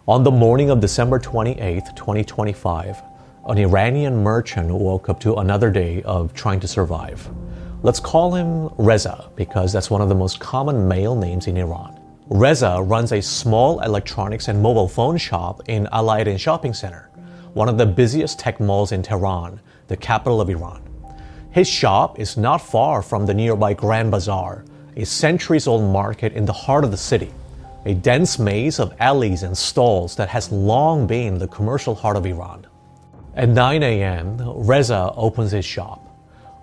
On the morning of December 28, 2025, an Iranian merchant woke up to another day of trying to survive. Let's call him Reza because that's one of the most common male names in Iran. Reza runs a small electronics and mobile phone shop in Al-Ain shopping center, one of the busiest tech malls in Tehran, the capital of Iran. His shop is not far from the nearby Grand Bazaar, a centuries-old market in the heart of the city, a dense maze of alleys and stalls that has long been the commercial heart of Iran. At 9 a.m., Reza opens his shop.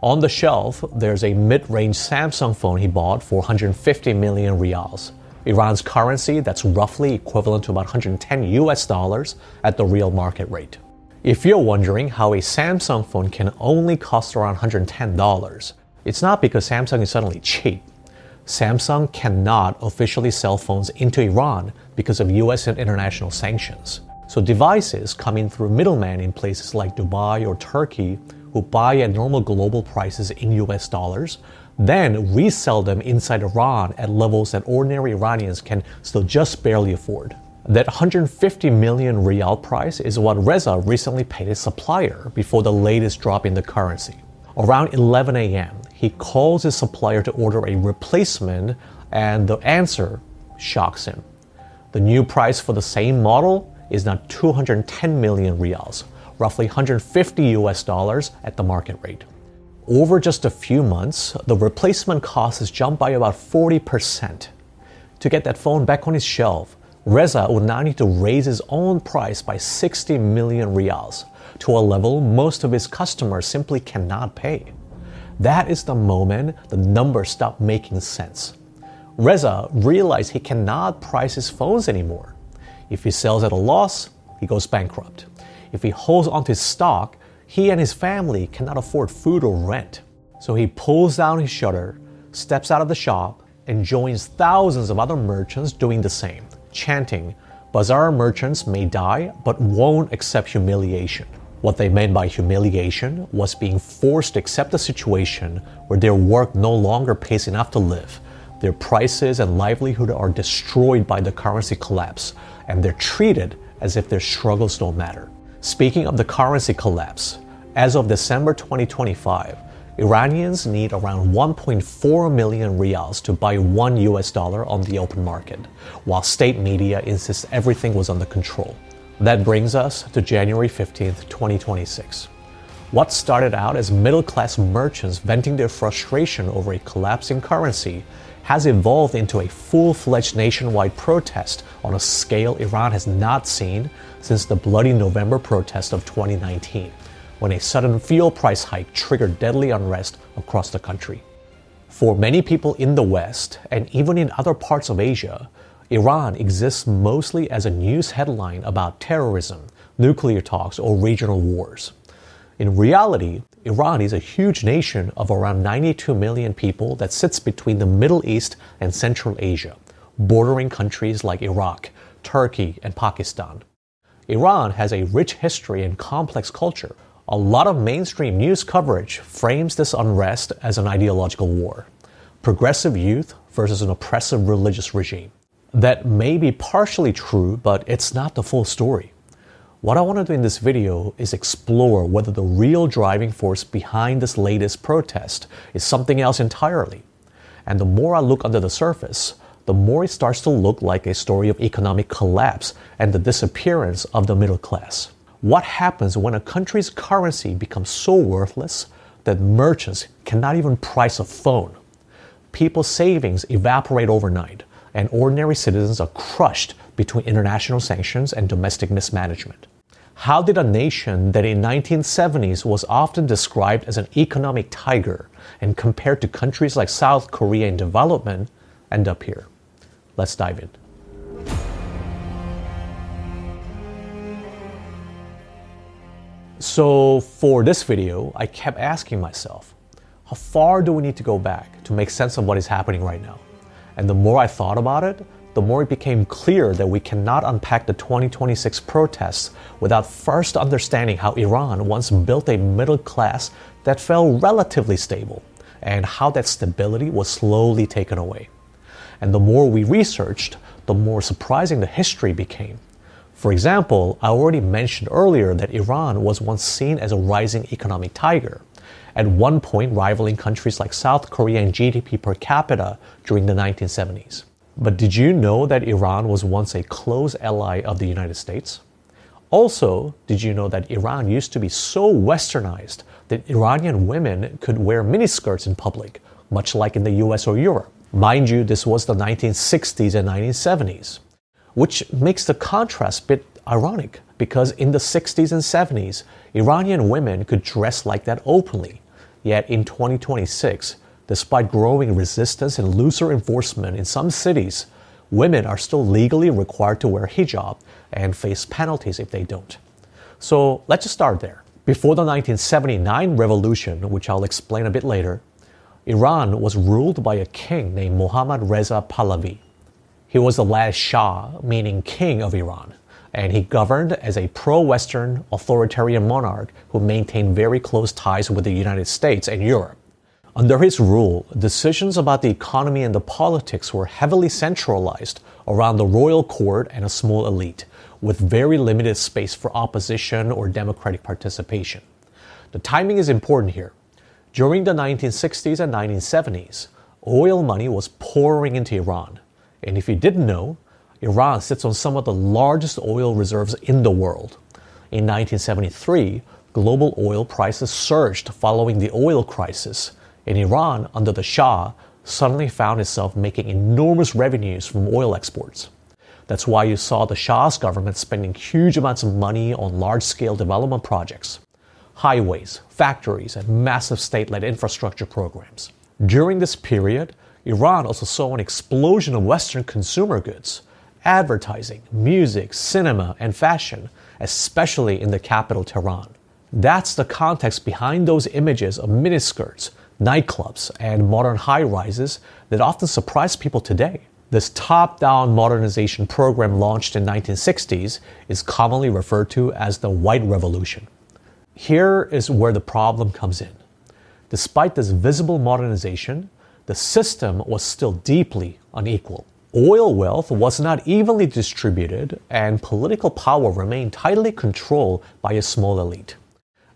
On the shelf, there's a mid-range Samsung phone he bought for 150 million riyals, Iran's currency that's roughly equivalent to about 110 US dollars at the real market rate. If you're wondering how a Samsung phone can only cost around $110, it's not because Samsung is suddenly cheap. Samsung cannot officially sell phones into Iran because of US and international sanctions. So devices come in through middlemen in places like Dubai or Turkey who buy at normal global prices in US dollars, then resell them inside Iran at levels that ordinary Iranians can still just barely afford. That 150 million riyal price is what Reza recently paid his supplier before the latest drop in the currency. Around 11 a.m., he calls his supplier to order a replacement, and the answer shocks him. The new price for the same model is now 210 million riyals, roughly 150 US dollars at the market rate. Over just a few months, the replacement cost has jumped by about 40%. To get that phone back on his shelf, Reza would now need to raise his own price by 60 million riyals to a level most of his customers simply cannot pay. That is the moment the numbers stop making sense. Reza realized he cannot price his phones anymore. If he sells at a loss, he goes bankrupt. If he holds onto his stock, he and his family cannot afford food or rent. So he pulls down his shutter, steps out of the shop, and joins thousands of other merchants doing the same, chanting, "Bazaar merchants may die, but won't accept humiliation." What they meant by humiliation was being forced to accept a situation where their work no longer pays enough to live. Their prices and livelihood are destroyed by the currency collapse, and they're treated as if their struggles don't matter. Speaking of the currency collapse, as of December 2025, Iranians need around 1.4 million riyals to buy $1 US on the open market, while state media insists everything was under control. That brings us to January 15th, 2026. What started out as middle-class merchants venting their frustration over a collapsing currency has evolved into a full-fledged nationwide protest on a scale Iran has not seen since the bloody November protest of 2019, when a sudden fuel price hike triggered deadly unrest across the country. For many people in the West, and even in other parts of Asia, Iran exists mostly as a news headline about terrorism, nuclear talks, or regional wars. In reality, Iran is a huge nation of around 92 million people that sits between the Middle East and Central Asia, bordering countries like Iraq, Turkey, and Pakistan. Iran has a rich history and complex culture. A lot of mainstream news coverage frames this unrest as an ideological war. Progressive youth versus an oppressive religious regime. That may be partially true, but it's not the full story. What I want to do in this video is explore whether the real driving force behind this latest protest is something else entirely. And the more I look under the surface, the more it starts to look like a story of economic collapse and the disappearance of the middle class. What happens when a country's currency becomes so worthless that merchants cannot even price a phone? People's savings evaporate overnight, and ordinary citizens are crushed between international sanctions and domestic mismanagement. How did a nation that in 1970s was often described as an economic tiger and compared to countries like South Korea in development end up here? Let's dive in. So for this video, I kept asking myself, how far do we need to go back to make sense of what is happening right now? And the more I thought about it, the more it became clear that we cannot unpack the 2026 protests without first understanding how Iran once built a middle class that felt relatively stable, and how that stability was slowly taken away. And the more we researched, the more surprising the history became. For example, I already mentioned earlier that Iran was once seen as a rising economic tiger, at one point rivaling countries like South Korea in GDP per capita during the 1970s. But did you know that Iran was once a close ally of the United States? Also, did you know that Iran used to be so westernized that Iranian women could wear miniskirts in public, much like in the US or Europe? Mind you, this was the 1960s and 1970s, which makes the contrast a bit ironic because in the 60s and 70s, Iranian women could dress like that openly. Yet in 2026, despite growing resistance and looser enforcement in some cities, women are still legally required to wear hijab and face penalties if they don't. So let's just start there. Before the 1979 revolution, which I'll explain a bit later, Iran was ruled by a king named Mohammad Reza Pahlavi. He was the last Shah, meaning king of Iran, and he governed as a pro-Western authoritarian monarch who maintained very close ties with the United States and Europe. Under his rule, decisions about the economy and the politics were heavily centralized around the royal court and a small elite, with very limited space for opposition or democratic participation. The timing is important here. During the 1960s and 1970s, oil money was pouring into Iran. And if you didn't know, Iran sits on some of the largest oil reserves in the world. In 1973, global oil prices surged following the oil crisis, and Iran, under the Shah, suddenly found itself making enormous revenues from oil exports. That's why you saw the Shah's government spending huge amounts of money on large-scale development projects, highways, factories, and massive state-led infrastructure programs. During this period, Iran also saw an explosion of Western consumer goods, advertising, music, cinema, and fashion, especially in the capital Tehran. That's the context behind those images of miniskirts, nightclubs, and modern high-rises that often surprise people today. This top-down modernization program launched in the 1960s is commonly referred to as the White Revolution. Here is where the problem comes in. Despite this visible modernization, the system was still deeply unequal. Oil wealth was not evenly distributed, and political power remained tightly controlled by a small elite.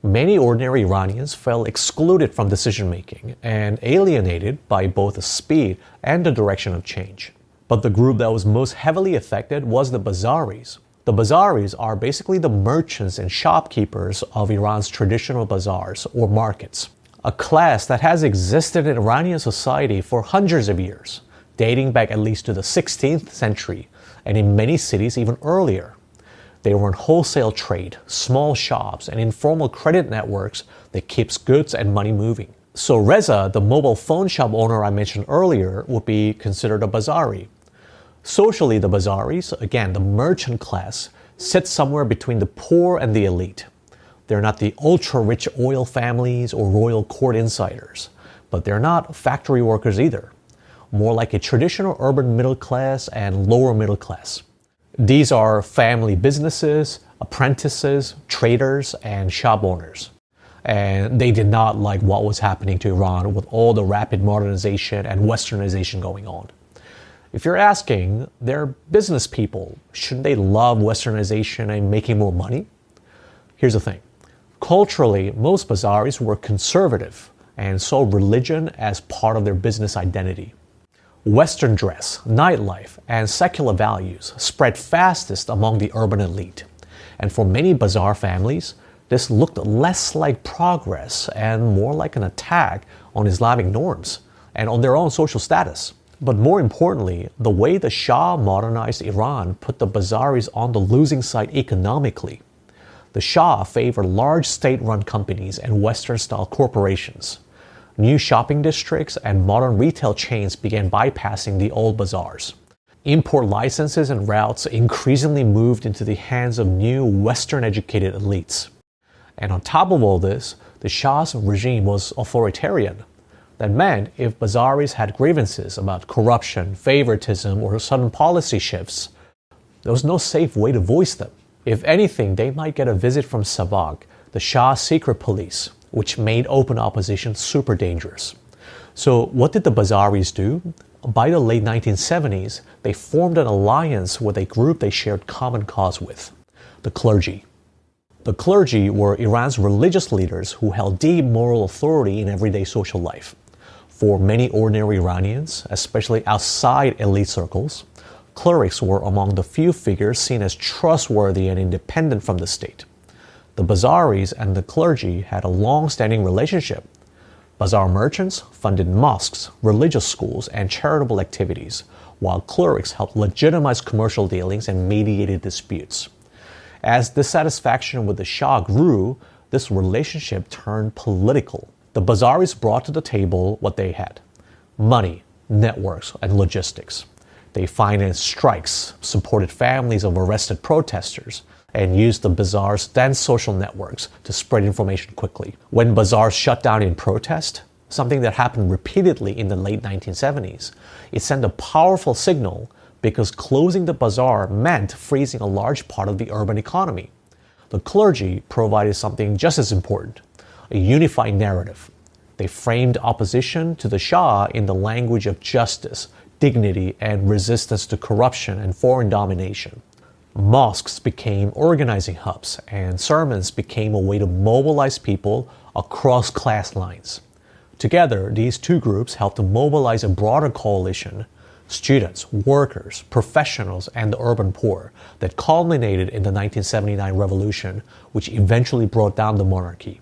Many ordinary Iranians felt excluded from decision-making and alienated by both the speed and the direction of change. But the group that was most heavily affected was the Bazaaris. The Bazaaris are basically the merchants and shopkeepers of Iran's traditional bazaars or markets, a class that has existed in Iranian society for hundreds of years, dating back at least to the 16th century, and in many cities even earlier. They were in wholesale trade, small shops, and informal credit networks that keeps goods and money moving. So Reza, the mobile phone shop owner I mentioned earlier, would be considered a Bazaari. Socially, the Bazaaris, again, the merchant class, sit somewhere between the poor and the elite. They're not the ultra-rich oil families or royal court insiders, but they're not factory workers either. More like a traditional urban middle class and lower middle class. These are family businesses, apprentices, traders, and shop owners. And they did not like what was happening to Iran with all the rapid modernization and westernization going on. If you're asking, they're business people. Shouldn't they love westernization and making more money? Here's the thing. Culturally, most Bazaaris were conservative and saw religion as part of their business identity. Western dress, nightlife, and secular values spread fastest among the urban elite. And for many bazaar families, this looked less like progress and more like an attack on Islamic norms and on their own social status. But more importantly, the way the Shah modernized Iran put the Bazaaris on the losing side economically. The Shah favored large state-run companies and Western-style corporations. New shopping districts and modern retail chains began bypassing the old bazaars. Import licenses and routes increasingly moved into the hands of new Western-educated elites. And on top of all this, the Shah's regime was authoritarian. That meant if Bazaaris had grievances about corruption, favoritism, or sudden policy shifts, there was no safe way to voice them. If anything, they might get a visit from Savak, the Shah's secret police, which made open opposition super dangerous. So what did the Bazaaris do? by the late 1970s, they formed an alliance with a group they shared common cause with, the clergy. The clergy were Iran's religious leaders who held deep moral authority in everyday social life. For many ordinary Iranians, especially outside elite circles, clerics were among the few figures seen as trustworthy and independent from the state. The Bazaaris and the clergy had a long-standing relationship. Bazaar merchants funded mosques, religious schools, and charitable activities, while clerics helped legitimize commercial dealings and mediated disputes. As dissatisfaction with the Shah grew, this relationship turned political. The Bazaaris brought to the table what they had: money, networks, and logistics. They financed strikes, supported families of arrested protesters, and used the bazaar's dense social networks to spread information quickly. When bazaars shut down in protest, something that happened repeatedly in the late 1970s, it sent a powerful signal because closing the bazaar meant freezing a large part of the urban economy. The clergy provided something just as important: a unified narrative. They framed opposition to the Shah in the language of justice, dignity, and resistance to corruption and foreign domination. Mosques became organizing hubs, and sermons became a way to mobilize people across class lines. Together, these two groups helped to mobilize a broader coalition: students, workers, professionals, and the urban poor, that culminated in the 1979 revolution, which eventually brought down the monarchy.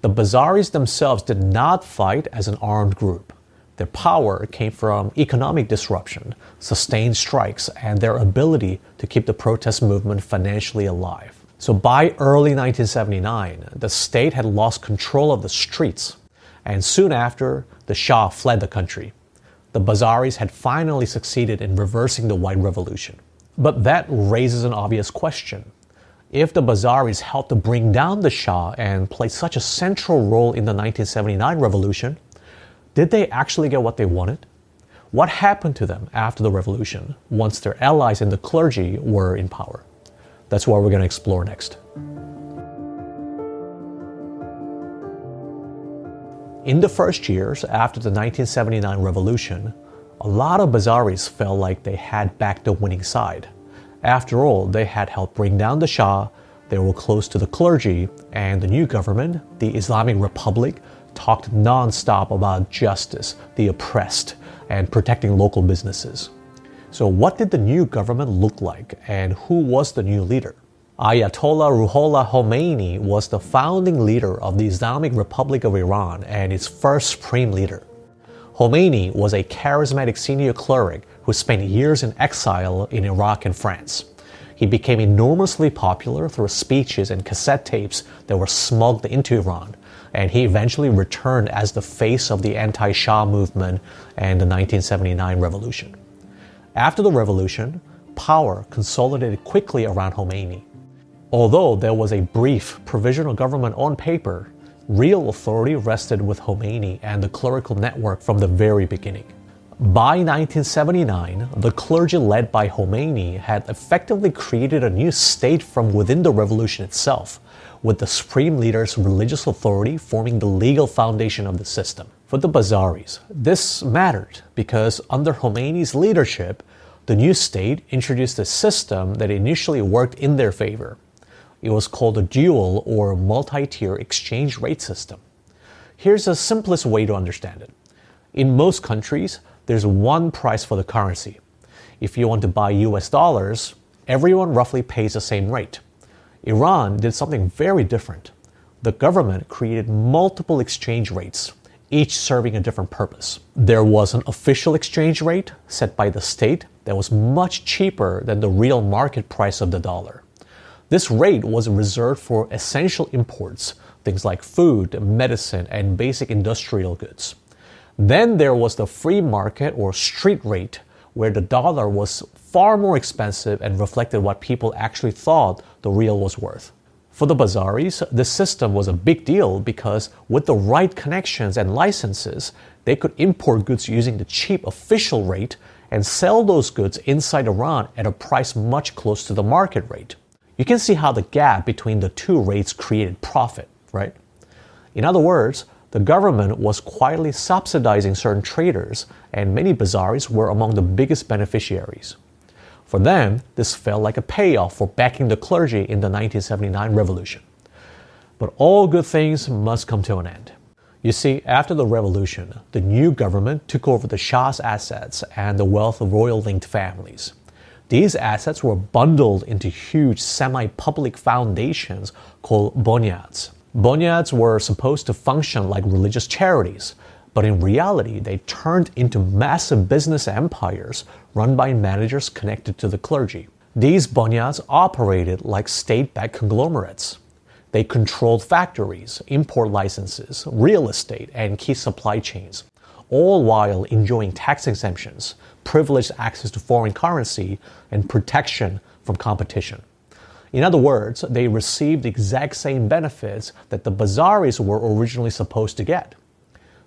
The Bazaaris themselves did not fight as an armed group. Their power came from economic disruption, sustained strikes, and their ability to keep the protest movement financially alive. So by early 1979, the state had lost control of the streets, and soon after, the Shah fled the country. The Bazaaris had finally succeeded in reversing the White Revolution. But that raises an obvious question. If the Bazaaris helped to bring down the Shah and played such a central role in the 1979 revolution, did they actually get what they wanted? What happened to them after the revolution, once their allies in the clergy were in power? That's what we're going to explore next. In the first years after the 1979 revolution, a lot of Bazaaris felt like they had backed the winning side. After all, they had helped bring down the Shah, they were close to the clergy, and the new government, the Islamic Republic, talked non-stop about justice, the oppressed, and protecting local businesses. So what did the new government look like, and who was the new leader? Ayatollah Ruhollah Khomeini was the founding leader of the Islamic Republic of Iran and its first supreme leader. Khomeini was a charismatic senior cleric who spent years in exile in Iraq and France. He became enormously popular through speeches and cassette tapes that were smuggled into Iran, and he eventually returned as the face of the anti-Shah movement and the 1979 revolution. After the revolution, power consolidated quickly around Khomeini. Although there was a brief provisional government on paper, real authority rested with Khomeini and the clerical network from the very beginning. By 1979, the clergy led by Khomeini had effectively created a new state from within the revolution itself, with the supreme leader's religious authority forming the legal foundation of the system. For the Bazaaris, this mattered because under Khomeini's leadership, the new state introduced a system that initially worked in their favor. It was called a dual or multi-tier exchange rate system. Here's the simplest way to understand it. In most countries, there's one price for the currency. If you want to buy US dollars, everyone roughly pays the same rate. Iran did something very different. The government created multiple exchange rates, each serving a different purpose. There was an official exchange rate set by the state that was much cheaper than the real market price of the dollar. This rate was reserved for essential imports, things like food, medicine, and basic industrial goods. Then there was the free market or street rate, where the dollar was far more expensive and reflected what people actually thought the real was worth. For the Bazaaris, this system was a big deal because with the right connections and licenses, they could import goods using the cheap official rate and sell those goods inside Iran at a price much close to the market rate. You can see how the gap between the two rates created profit, right? In other words, The government was quietly subsidizing certain traders, and many Bazaaris were among the biggest beneficiaries. For them, this felt like a payoff for backing the clergy in the 1979 revolution. But all good things must come to an end. You see, after the revolution, the new government took over the Shah's assets and the wealth of royal-linked families. These assets were bundled into huge semi-public foundations called bonyads. Bonyads were supposed to function like religious charities, but in reality, they turned into massive business empires run by managers connected to the clergy. These bonyads operated like state-backed conglomerates. They controlled factories, import licenses, real estate, and key supply chains, all while enjoying tax exemptions, privileged access to foreign currency, and protection from competition. In other words, they received the exact same benefits that the Bazaaris were originally supposed to get.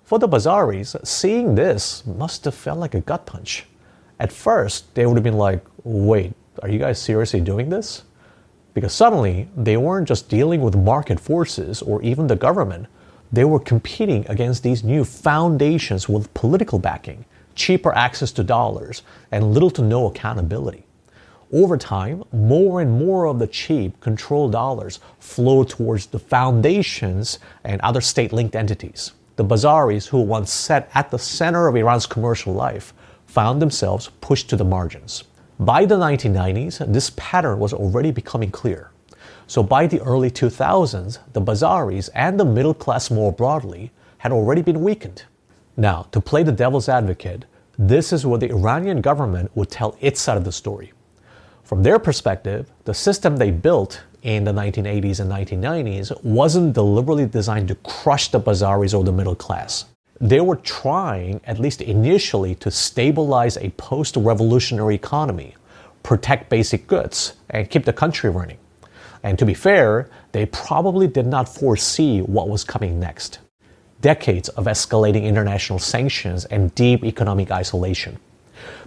For the Bazaaris, seeing this must have felt like a gut punch. At first, they would have been like, wait, are you guys seriously doing this? Because suddenly, they weren't just dealing with market forces or even the government. They were competing against these new foundations with political backing, cheaper access to dollars, and little to no accountability. Over time, more and more of the cheap, controlled dollars flowed towards the foundations and other state-linked entities. The Bazaaris, who once sat at the center of Iran's commercial life, found themselves pushed to the margins. By the 1990s, this pattern was already becoming clear. So by the early 2000s, the Bazaaris and the middle class more broadly had already been weakened. Now, to play the devil's advocate, this is where the Iranian government would tell its side of the story. From their perspective, the system they built in the 1980s and 1990s wasn't deliberately designed to crush the Bazaaris or the middle class. They were trying, at least initially, to stabilize a post-revolutionary economy, protect basic goods, and keep the country running. And to be fair, they probably did not foresee what was coming next. Decades of escalating international sanctions and deep economic isolation.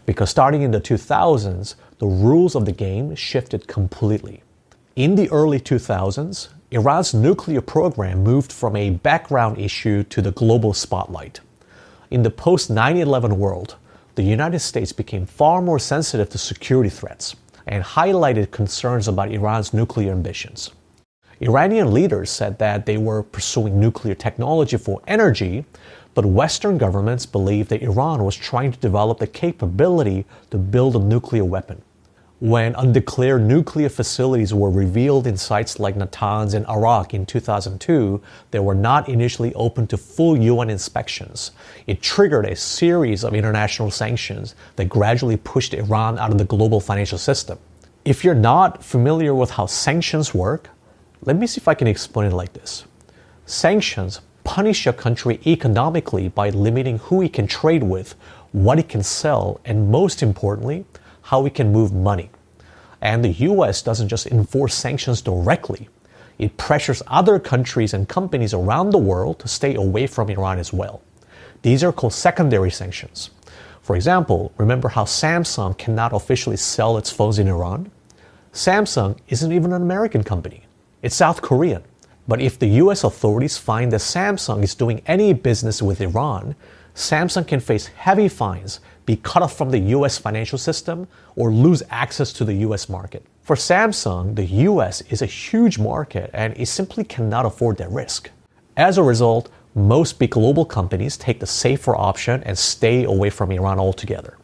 Because starting in the 2000s, the rules of the game shifted completely. In the early 2000s, Iran's nuclear program moved from a background issue to the global spotlight. In the post-9/11 world, the United States became far more sensitive to security threats and highlighted concerns about Iran's nuclear ambitions. Iranian leaders said that they were pursuing nuclear technology for energy, but Western governments believed that Iran was trying to develop the capability to build a nuclear weapon. When undeclared nuclear facilities were revealed in sites like Natanz in Iraq in 2002, they were not initially open to full UN inspections. It triggered a series of international sanctions that gradually pushed Iran out of the global financial system. If you're not familiar with how sanctions work, let me see if I can explain it like this. Sanctions punish a country economically by limiting who it can trade with, what it can sell, and most importantly, how it can move money. And the US doesn't just enforce sanctions directly. It pressures other countries and companies around the world to stay away from Iran as well. These are called secondary sanctions. For example, remember how Samsung cannot officially sell its phones in Iran? Samsung isn't even an American company. It's South Korean. But if the US authorities find that Samsung is doing any business with Iran, Samsung can face heavy fines, be cut off from the US financial system, or lose access to the US market. For Samsung, the US is a huge market and it simply cannot afford that risk. As a result, most big global companies take the safer option and stay away from Iran altogether.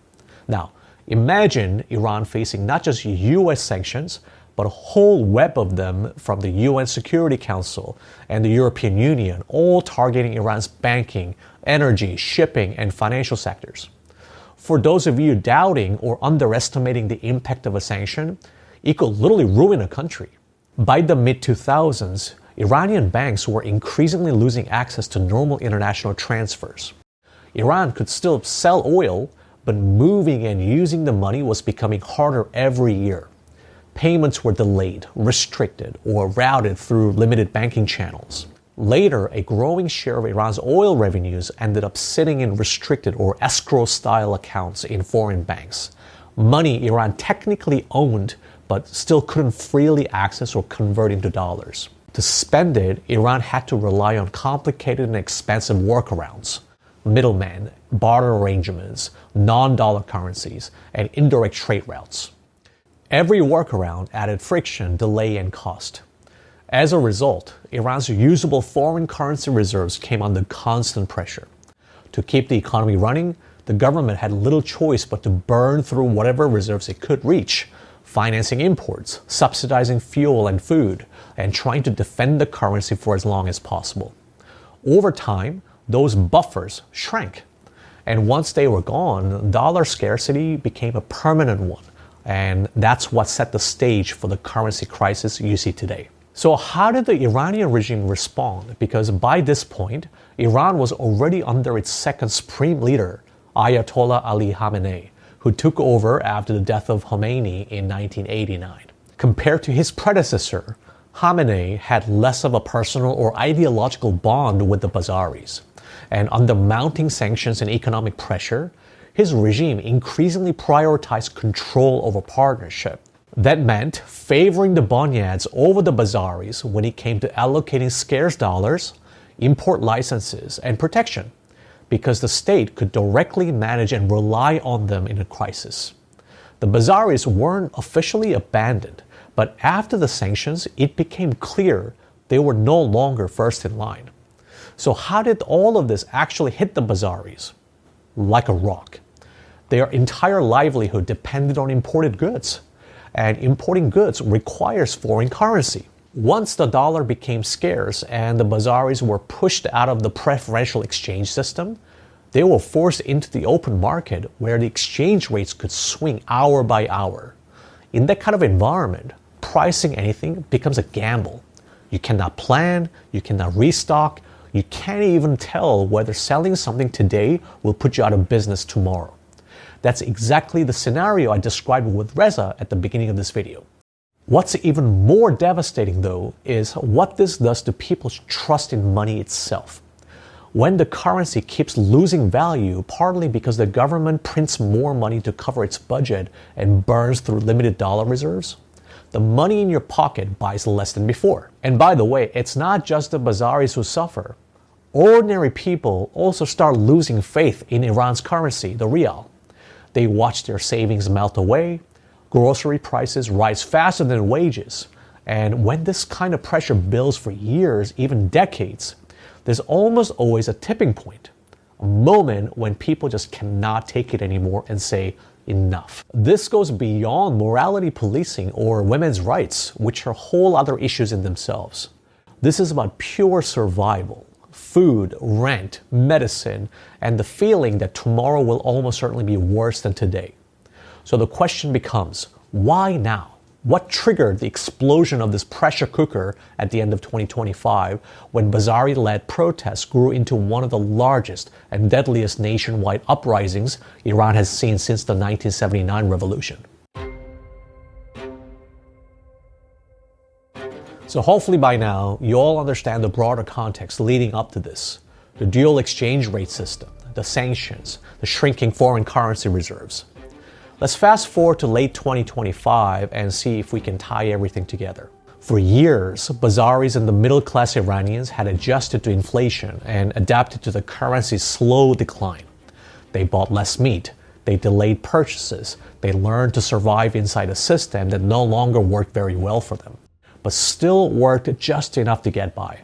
Now, imagine Iran facing not just US sanctions, but a whole web of them from the UN Security Council and the European Union, all targeting Iran's banking, energy, shipping, and financial sectors. For those of you doubting or underestimating the impact of a sanction, it could literally ruin a country. By the mid-2000s, Iranian banks were increasingly losing access to normal international transfers. Iran could still sell oil, but moving and using the money was becoming harder every year. Payments were delayed, restricted, or routed through limited banking channels. Later, a growing share of Iran's oil revenues ended up sitting in restricted or escrow-style accounts in foreign banks. Money Iran technically owned, but still couldn't freely access or convert into dollars. To spend it, Iran had to rely on complicated and expensive workarounds, middlemen, barter arrangements, non-dollar currencies, and indirect trade routes. Every workaround added friction, delay, and cost. As a result, Iran's usable foreign currency reserves came under constant pressure. To keep the economy running, the government had little choice but to burn through whatever reserves it could reach, financing imports, subsidizing fuel and food, and trying to defend the currency for as long as possible. Over time, those buffers shrank. And once they were gone, dollar scarcity became a permanent one. And that's what set the stage for the currency crisis you see today. So how did the Iranian regime respond? Because by this point, Iran was already under its second supreme leader, Ayatollah Ali Khamenei, who took over after the death of Khomeini in 1989. Compared to his predecessor, Khamenei had less of a personal or ideological bond with the Bazaaris. And under mounting sanctions and economic pressure, his regime increasingly prioritized control over partnership. That meant favoring the Bunyads over the Bazaaris when it came to allocating scarce dollars, import licenses, and protection, because the state could directly manage and rely on them in a crisis. The Bazaaris weren't officially abandoned, but after the sanctions, it became clear they were no longer first in line. So how did all of this actually hit the Bazaaris? Like a rock. Their entire livelihood depended on imported goods. And importing goods requires foreign currency. Once the dollar became scarce and the Bazaaris were pushed out of the preferential exchange system, they were forced into the open market where the exchange rates could swing hour by hour. In that kind of environment, pricing anything becomes a gamble. You cannot plan, you cannot restock, you can't even tell whether selling something today will put you out of business tomorrow. That's exactly the scenario I described with Reza at the beginning of this video. What's even more devastating, though, is what this does to people's trust in money itself. When the currency keeps losing value, partly because the government prints more money to cover its budget and burns through limited dollar reserves, the money in your pocket buys less than before. And by the way, it's not just the Bazaaris who suffer. Ordinary people also start losing faith in Iran's currency, the rial. They watch their savings melt away, grocery prices rise faster than wages, and when this kind of pressure builds for years, even decades, there's almost always a tipping point, a moment when people just cannot take it anymore and say, enough. This goes beyond morality policing or women's rights, which are whole other issues in themselves. This is about pure survival. Food, rent, medicine, and the feeling that tomorrow will almost certainly be worse than today. So the question becomes, why now? What triggered the explosion of this pressure cooker at the end of 2025 when Bazaari-led protests grew into one of the largest and deadliest nationwide uprisings Iran has seen since the 1979 revolution? So hopefully by now, you all understand the broader context leading up to this. The dual exchange rate system, the sanctions, the shrinking foreign currency reserves. Let's fast forward to late 2025 and see if we can tie everything together. For years, Bazaaris and the middle-class Iranians had adjusted to inflation and adapted to the currency's slow decline. They bought less meat, they delayed purchases, they learned to survive inside a system that no longer worked very well for them, but still worked just enough to get by.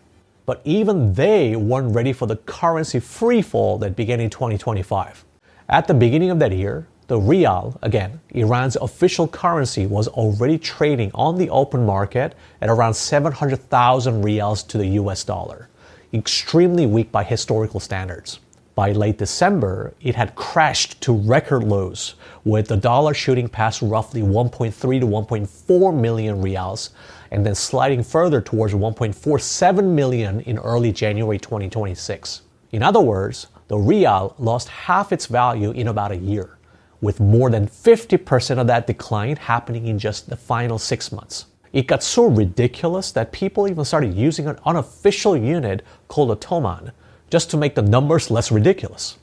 But even they weren't ready for the currency freefall that began in 2025. At the beginning of that year, the rial, again, Iran's official currency, was already trading on the open market at around 700,000 rials to the US dollar, extremely weak by historical standards. By late December, it had crashed to record lows, with the dollar shooting past roughly 1.3 to 1.4 million rials, and then sliding further towards 1.47 million in early January 2026. In other words, the rial lost half its value in about a year, with more than 50% of that decline happening in just the final 6 months. It got so ridiculous that people even started using an unofficial unit called a toman, just to make the numbers less ridiculous.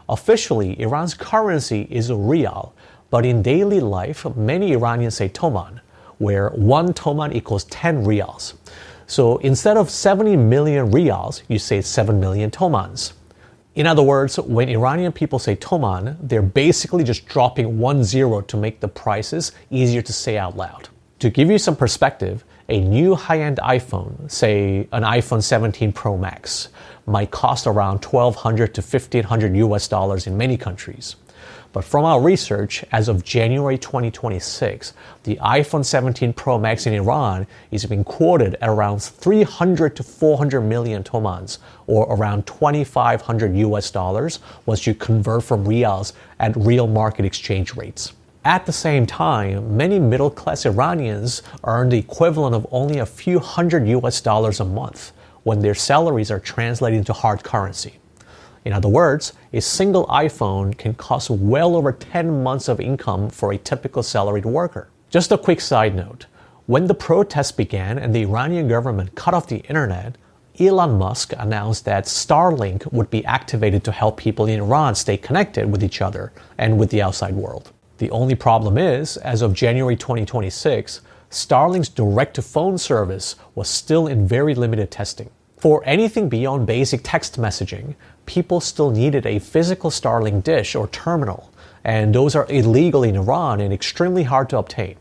Officially, Iran's currency is a rial, but in daily life, many Iranians say toman, where 1 toman equals 10 rials. So instead of 70 million riyals, you say 7 million tomans. In other words, when Iranian people say toman, they're basically just dropping 10 to make the prices easier to say out loud. To give you some perspective, a new high-end iPhone, say an iPhone 17 Pro Max, might cost around $1,200 to $1,500 in many countries. But from our research, as of January 2026, the iPhone 17 Pro Max in Iran is being quoted at around 300 to 400 million tomans, or around $2,500 once you convert from riyals at real market exchange rates. At the same time, many middle-class Iranians earn the equivalent of only a few $100 a month when their salaries are translated into hard currency. In other words, a single iPhone can cost well over 10 months of income for a typical salaried worker. Just a quick side note. When the protests began and the Iranian government cut off the internet, Elon Musk announced that Starlink would be activated to help people in Iran stay connected with each other and with the outside world. The only problem is, as of January 2026, Starlink's direct-to-phone service was still in very limited testing. For anything beyond basic text messaging, people still needed a physical Starlink dish or terminal, and those are illegal in Iran and extremely hard to obtain.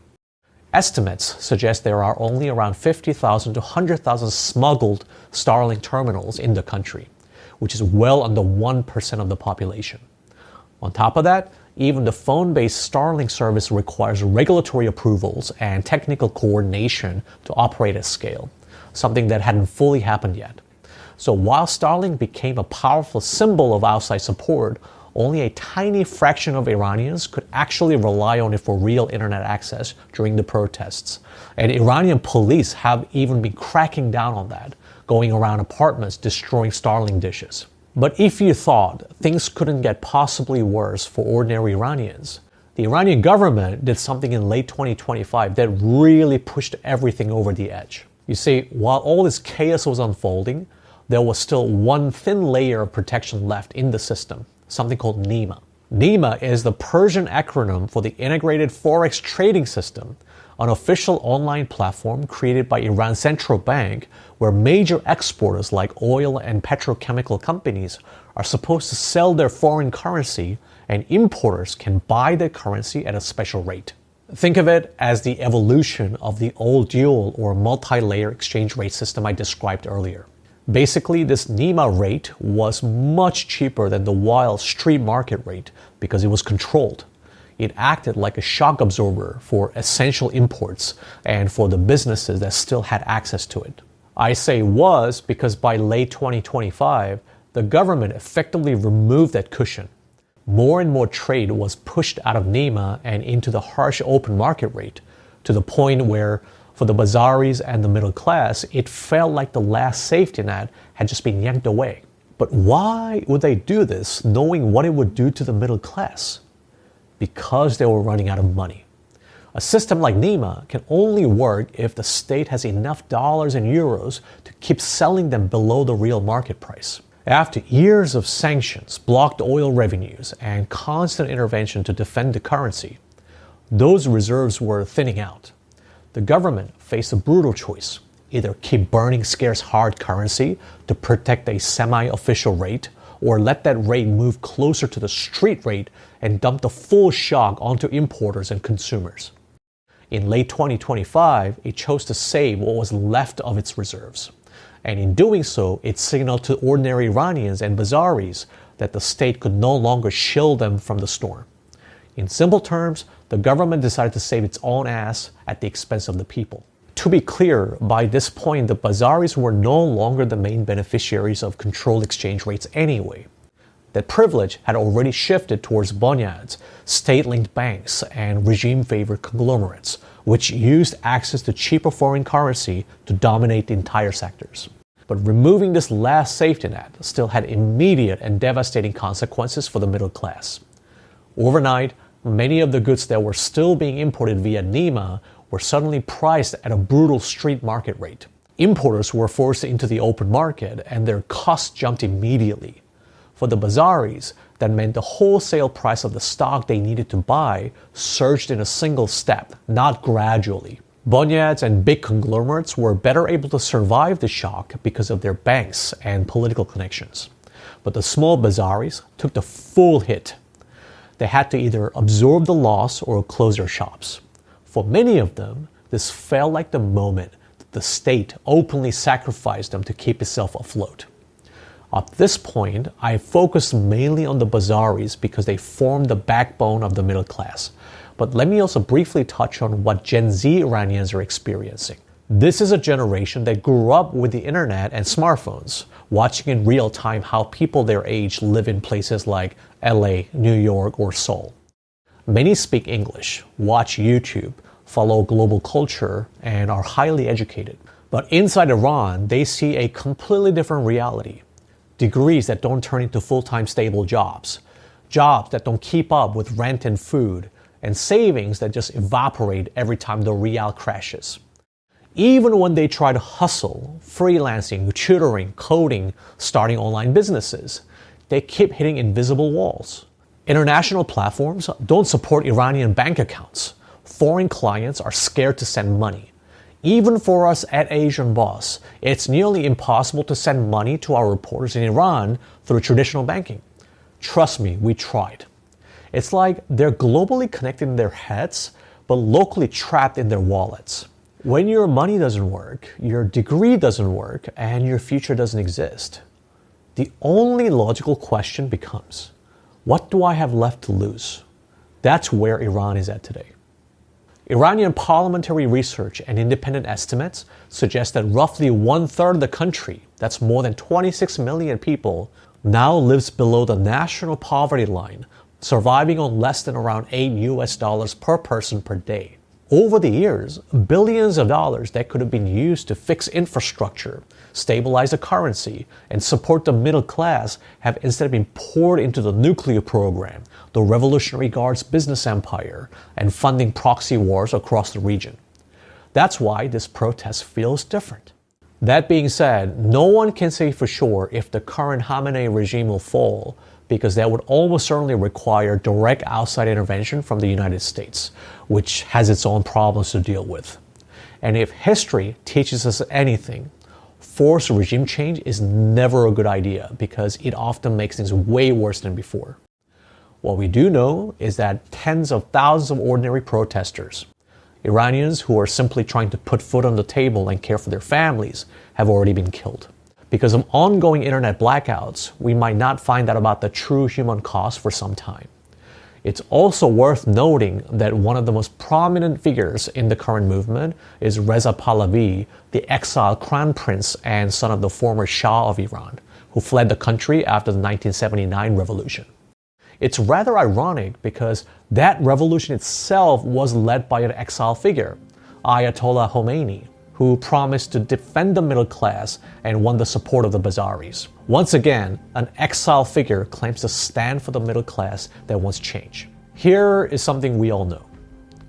Estimates suggest there are only around 50,000 to 100,000 smuggled Starlink terminals in the country, which is well under 1% of the population. On top of that, even the phone-based Starlink service requires regulatory approvals and technical coordination to operate at scale, something that hadn't fully happened yet. So while Starlink became a powerful symbol of outside support, only a tiny fraction of Iranians could actually rely on it for real internet access during the protests. And Iranian police have even been cracking down on that, going around apartments destroying Starlink dishes. But if you thought things couldn't get possibly worse for ordinary Iranians, the Iranian government did something in late 2025 that really pushed everything over the edge. You see, while all this chaos was unfolding, there was still one thin layer of protection left in the system, something called NEMA. NEMA is the Persian acronym for the Integrated Forex Trading System, an official online platform created by Iran's central bank where major exporters like oil and petrochemical companies are supposed to sell their foreign currency and importers can buy their currency at a special rate. Think of it as the evolution of the old dual or multi-layer exchange rate system I described earlier. Basically, this NEMA rate was much cheaper than the wild street market rate because it was controlled. It acted like a shock absorber for essential imports and for the businesses that still had access to it. I say was because by late 2025, the government effectively removed that cushion. More and more trade was pushed out of NEMA and into the harsh open market rate, to the point where, for the Bazaaris and the middle class, it felt like the last safety net had just been yanked away. But why would they do this, knowing what it would do to the middle class? Because they were running out of money. A system like NEMA can only work if the state has enough dollars and euros to keep selling them below the real market price. After years of sanctions, blocked oil revenues, and constant intervention to defend the currency, those reserves were thinning out. The government faced a brutal choice: either keep burning scarce hard currency to protect a semi-official rate, or let that rate move closer to the street rate and dump the full shock onto importers and consumers. In late 2025, it chose to save what was left of its reserves. And in doing so, it signaled to ordinary Iranians and Bazaaris that the state could no longer shield them from the storm. In simple terms, the government decided to save its own ass at the expense of the people. To be clear, by this point, the Bazaaris were no longer the main beneficiaries of controlled exchange rates anyway. That privilege had already shifted towards bunyads, state-linked banks, and regime-favored conglomerates, which used access to cheaper foreign currency to dominate the entire sectors. But removing this last safety net still had immediate and devastating consequences for the middle class. Overnight, many of the goods that were still being imported via NEMA were suddenly priced at a brutal street market rate. Importers were forced into the open market, and their costs jumped immediately. For the Bazaaris, that meant the wholesale price of the stock they needed to buy surged in a single step, not gradually. Bunyads and big conglomerates were better able to survive the shock because of their banks and political connections. But the small Bazaaris took the full hit. They had to either absorb the loss or close their shops. For many of them, this felt like the moment that the state openly sacrificed them to keep itself afloat. At this point, I focused mainly on the Bazaaris because they formed the backbone of the middle class. But let me also briefly touch on what Gen Z Iranians are experiencing. This is a generation that grew up with the internet and smartphones, watching in real time how people their age live in places like LA, New York, or Seoul. Many speak English, watch YouTube, follow global culture, and are highly educated. But inside Iran, they see a completely different reality. Degrees that don't turn into full-time stable jobs, jobs that don't keep up with rent and food, and savings that just evaporate every time the rial crashes. Even when they try to hustle, freelancing, tutoring, coding, starting online businesses, they keep hitting invisible walls. International platforms don't support Iranian bank accounts. Foreign clients are scared to send money. Even for us at Asian Boss, it's nearly impossible to send money to our reporters in Iran through traditional banking. Trust me, we tried. It's like they're globally connected in their heads, but locally trapped in their wallets. When your money doesn't work, your degree doesn't work, and your future doesn't exist, the only logical question becomes, what do I have left to lose? That's where Iran is at today. Iranian parliamentary research and independent estimates suggest that roughly 1/3 of the country, that's more than 26 million people, now lives below the national poverty line, surviving on less than around $8 per person per day. Over the years, billions of dollars that could have been used to fix infrastructure, stabilize the currency, and support the middle class have instead been poured into the nuclear program, the Revolutionary Guard's business empire, and funding proxy wars across the region. That's why this protest feels different. That being said, no one can say for sure if the current Khamenei regime will fall, because that would almost certainly require direct outside intervention from the United States, which has its own problems to deal with. And if history teaches us anything, forced regime change is never a good idea because it often makes things way worse than before. What we do know is that tens of thousands of ordinary protesters, Iranians who are simply trying to put food on the table and care for their families, have already been killed. Because of ongoing internet blackouts, we might not find out about the true human cost for some time. It's also worth noting that one of the most prominent figures in the current movement is Reza Pahlavi, the exiled crown prince and son of the former Shah of Iran, who fled the country after the 1979 revolution. It's rather ironic because that revolution itself was led by an exiled figure, Ayatollah Khomeini, who promised to defend the middle class and won the support of the Bazaaris. Once again, an exiled figure claims to stand for the middle class that wants change. Here is something we all know.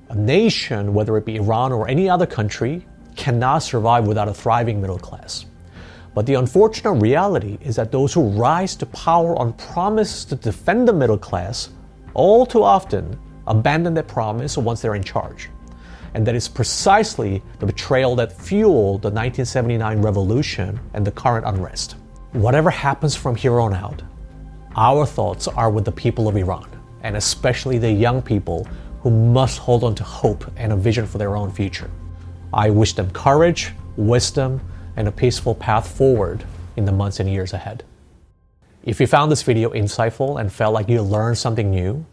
A nation, whether it be Iran or any other country, cannot survive without a thriving middle class. But the unfortunate reality is that those who rise to power on promises to defend the middle class all too often abandon that promise once they're in charge. And that is precisely the betrayal that fueled the 1979 revolution and the current unrest. Whatever happens from here on out, our thoughts are with the people of Iran, and especially the young people who must hold on to hope and a vision for their own future. I wish them courage, wisdom, and a peaceful path forward in the months and years ahead. If you found this video insightful and felt like you learned something new,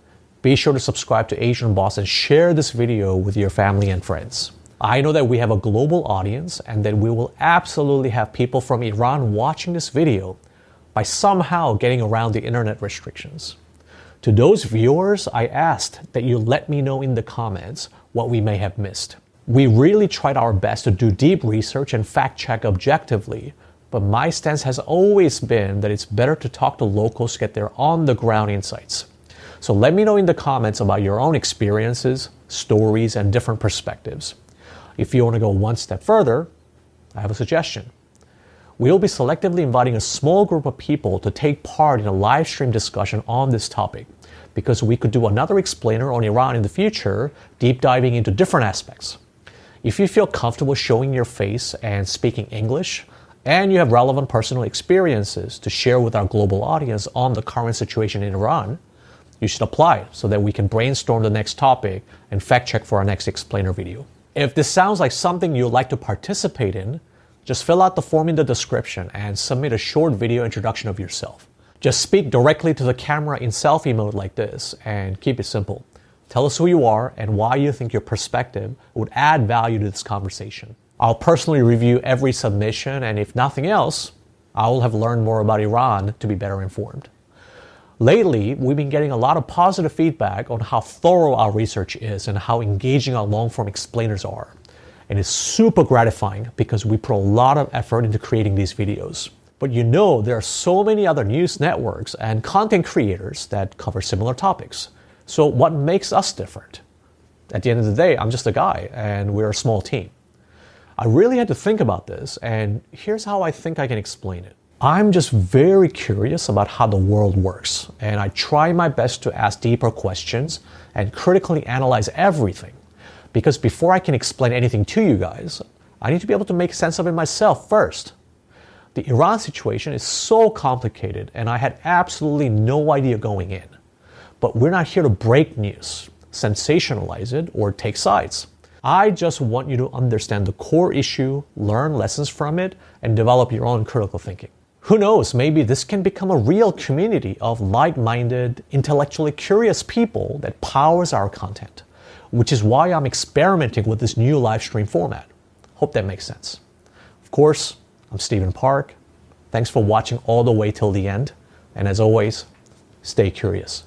be sure to subscribe to Asian Boss and share this video with your family and friends. I know that we have a global audience and that we will absolutely have people from Iran watching this video by somehow getting around the internet restrictions. To those viewers, I asked that you let me know in the comments what we may have missed. We really tried our best to do deep research and fact check objectively, but my stance has always been that it's better to talk to locals to get their on-the-ground insights. So let me know in the comments about your own experiences, stories, and different perspectives. If you want to go one step further, I have a suggestion. We'll be selectively inviting a small group of people to take part in a live stream discussion on this topic, because we could do another explainer on Iran in the future, deep diving into different aspects. If you feel comfortable showing your face and speaking English, and you have relevant personal experiences to share with our global audience on the current situation in Iran, you should apply so that we can brainstorm the next topic and fact check for our next explainer video. If this sounds like something you'd like to participate in, just fill out the form in the description and submit a short video introduction of yourself. Just speak directly to the camera in selfie mode like this and keep it simple. Tell us who you are and why you think your perspective would add value to this conversation. I'll personally review every submission, and if nothing else, I will have learned more about Iran to be better informed. Lately, we've been getting a lot of positive feedback on how thorough our research is and how engaging our long-form explainers are. And it's super gratifying because we put a lot of effort into creating these videos. But there are so many other news networks and content creators that cover similar topics. So what makes us different? At the end of the day, I'm just a guy and we're a small team. I really had to think about this, and here's how I think I can explain it. I'm just very curious about how the world works, and I try my best to ask deeper questions and critically analyze everything. Because before I can explain anything to you guys, I need to be able to make sense of it myself first. The Iran situation is so complicated, and I had absolutely no idea going in. But we're not here to break news, sensationalize it, or take sides. I just want you to understand the core issue, learn lessons from it, and develop your own critical thinking. Who knows, maybe this can become a real community of like-minded, intellectually curious people that powers our content, which is why I'm experimenting with this new live stream format. Hope that makes sense. Of course, I'm Stephen Park. Thanks for watching all the way till the end. And as always, stay curious.